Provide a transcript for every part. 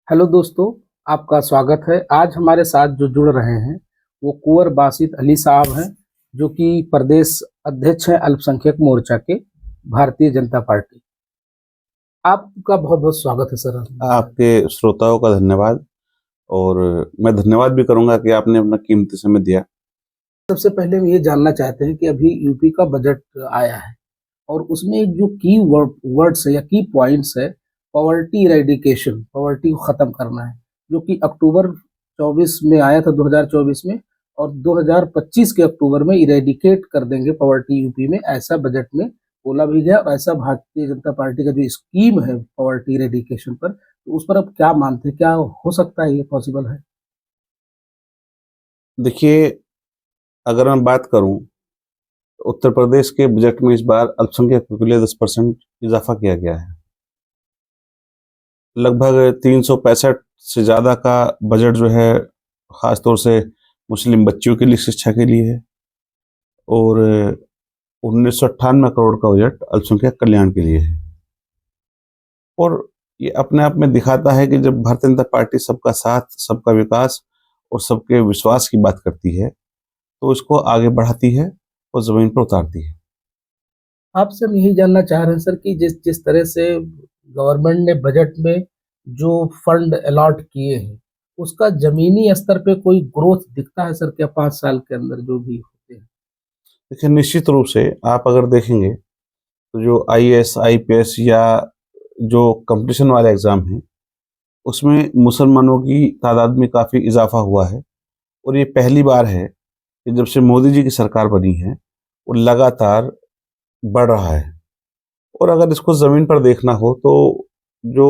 Hello दोस्तों, आपका स्वागत है। आज हमारे साथ जो जुड़ रहे हैं वो कुंवर बासित अली साहब हैं, जो कि प्रदेश अध्यक्ष हैं अल्पसंख्यक मोर्चा के भारतीय जनता पार्टी। आपका बहुत बहुत स्वागत है सर। आपके श्रोताओं का धन्यवाद। और मैं धन्यवाद भी करूंगा कि आपने अपना कीमती समय दिया। सबसे पहले हम ये जानना चाहते हैं कि अभी यूपी का बजट आया है और उसमें एक जो की वर्ड्स है या की पॉइंट्स है, पॉवर्टी इरेडिकेशन, पॉवर्टी को खत्म करना है, जो कि अक्टूबर 24 में आया था, 2024 में, और 2025 के अक्टूबर में इरेडिकेट कर देंगे पॉवर्टी यूपी में, ऐसा बजट में बोला भी गया। और ऐसा भारतीय जनता पार्टी का जो स्कीम है पॉवर्टी इरेडिकेशन पर, तो उस पर अब क्या मानते हैं, क्या हो सकता है, ये पॉसिबल है? देखिए, अगर मैं बात करूं तो उत्तर प्रदेश के बजट में इस बार अल्पसंख्यकों के लिए 10% इजाफा किया गया है। लगभग 365 से ज़्यादा का बजट जो है ख़ासतौर से मुस्लिम बच्चियों के लिए शिक्षा के लिए है, और 1998 करोड़ का बजट अल्पसंख्यक कल्याण के लिए है। और ये अपने आप में दिखाता है कि जब भारतीय जनता पार्टी सबका साथ, सबका विकास और सबके विश्वास की बात करती है तो इसको आगे बढ़ाती है और जमीन पर उतारती है। आपसे हम यही जानना चाह रहे हैं सर कि जिस जिस तरह से गवर्नमेंट ने बजट में जो फंड अलॉट किए हैं, उसका जमीनी स्तर पे कोई ग्रोथ दिखता है सर क्या, 5 साल के अंदर जो भी होते हैं? देखिए, निश्चित रूप से आप अगर देखेंगे तो जो आईएएस आईपीएस या जो कंपटीशन वाले एग्जाम हैं उसमें मुसलमानों की तादाद में काफ़ी इजाफा हुआ है। और ये पहली बार है कि जब से मोदी जी की सरकार बनी है वो लगातार बढ़ रहा है। और अगर इसको ज़मीन पर देखना हो तो जो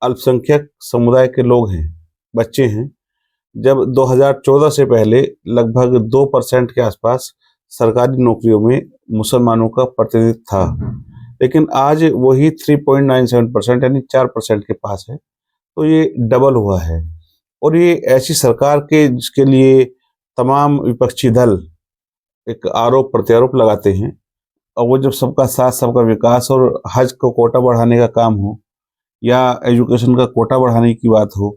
अल्पसंख्यक समुदाय के लोग हैं, बच्चे हैं, जब 2014 से पहले लगभग 2% के आसपास सरकारी नौकरियों में मुसलमानों का प्रतिनिधित्व था, लेकिन आज वही 3.97% यानी 4% के पास है। तो ये डबल हुआ है। और ये ऐसी सरकार के जिसके लिए तमाम विपक्षी दल एक आरोप प्रत्यारोप लगाते हैं, और वो जब सबका साथ, सबका विकास और हज को कोटा बढ़ाने का काम हो या एजुकेशन का कोटा बढ़ाने की बात हो,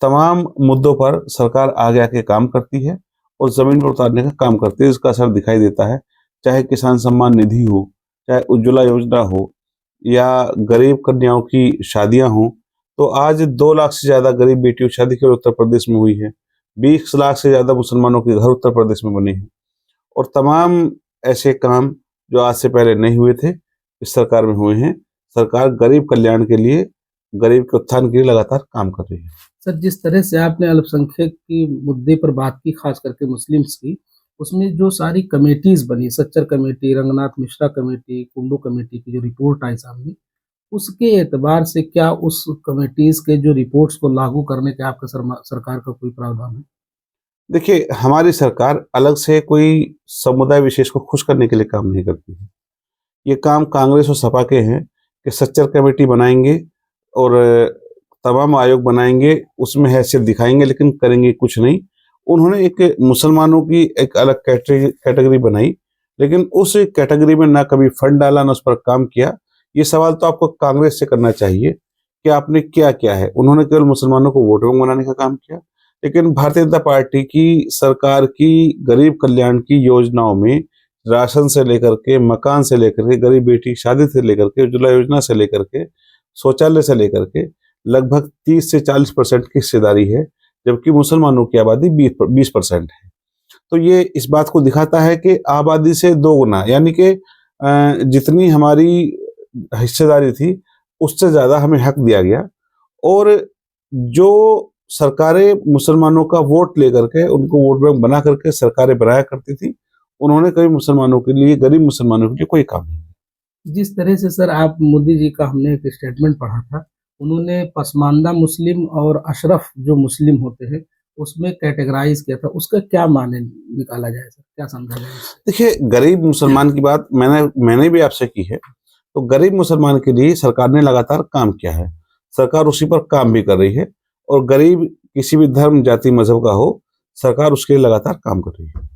तमाम मुद्दों पर सरकार आगे आके काम करती है और जमीन पर उतारने का काम करती है। इसका असर दिखाई देता है, चाहे किसान सम्मान निधि हो, चाहे उज्ज्वला योजना हो, या गरीब कन्याओं की शादियां हों। तो आज 2 लाख से ज़्यादा गरीब बेटियों की शादी केवल उत्तर प्रदेश में हुई है। 20 लाख से ज़्यादा मुसलमानों के घर उत्तर प्रदेश में बने हैं। और तमाम ऐसे काम जो आज से पहले नहीं हुए थे, इस सरकार में हुए हैं। सरकार गरीब कल्याण के लिए, गरीब के उत्थान के लिए लगातार काम कर रही है। सर, जिस तरह से आपने अल्पसंख्यक की मुद्दे पर बात की, खास करके मुस्लिम्स की, उसमें जो सारी कमेटीज बनी, Sachar committee, Ranganath Mishra committee, Kundu committee की जो रिपोर्ट आई सामने, उसके एतबार से क्या उस कमेटीज के जो रिपोर्ट्स को लागू करने के आपका सरकार का कोई प्रावधान है? देखिए, हमारी सरकार अलग से कोई समुदाय विशेष को खुश करने के लिए काम नहीं करती है। ये काम कांग्रेस और सपा के हैं कि सच्चर कमेटी बनाएंगे और तमाम आयोग बनाएंगे, उसमें हैसियत दिखाएंगे, लेकिन करेंगे कुछ नहीं। उन्होंने एक मुसलमानों की एक अलग कैटेगरी बनाई, लेकिन उस कैटेगरी में ना कभी फंड डाला, ना उस पर काम किया। ये सवाल तो आपको कांग्रेस से करना चाहिए कि आपने क्या किया है। उन्होंने केवल मुसलमानों को वोट बैंक बनाने का काम किया। लेकिन भारतीय जनता पार्टी की सरकार की गरीब कल्याण की योजनाओं में राशन से लेकर के, मकान से लेकर के, गरीब बेटी की शादी से लेकर के, उज्ज्वला योजना से लेकर के, शौचालय से लेकर के लगभग 30 से 40% की हिस्सेदारी है, जबकि मुसलमानों की आबादी 20% है। तो ये इस बात को दिखाता है कि आबादी से 2 गुना, यानी कि जितनी हमारी हिस्सेदारी थी उससे ज़्यादा हमें हक दिया गया। और जो सरकारें मुसलमानों का वोट लेकर के, उनको वोट बैंक बना करके सरकारें बनाया करती थी, उन्होंने कभी मुसलमानों के लिए, गरीब मुसलमानों के लिए कोई काम नहीं किया। जिस तरह से सर आप मोदी जी का हमने एक स्टेटमेंट पढ़ा था, उन्होंने पसमानदा मुस्लिम और अशरफ जो मुस्लिम होते हैं उसमें कैटेगराइज किया था, उसका क्या माने निकाला जाए सर, क्या समझा जाए इससे? देखिए, गरीब मुसलमान की बात मैंने भी आपसे की है। तो गरीब मुसलमान के लिए सरकार ने लगातार काम किया है, सरकार उसी पर काम भी कर रही है। और गरीब किसी भी धर्म, जाति, मजहब का हो, सरकार उसके लिए लगातार काम कर रही है।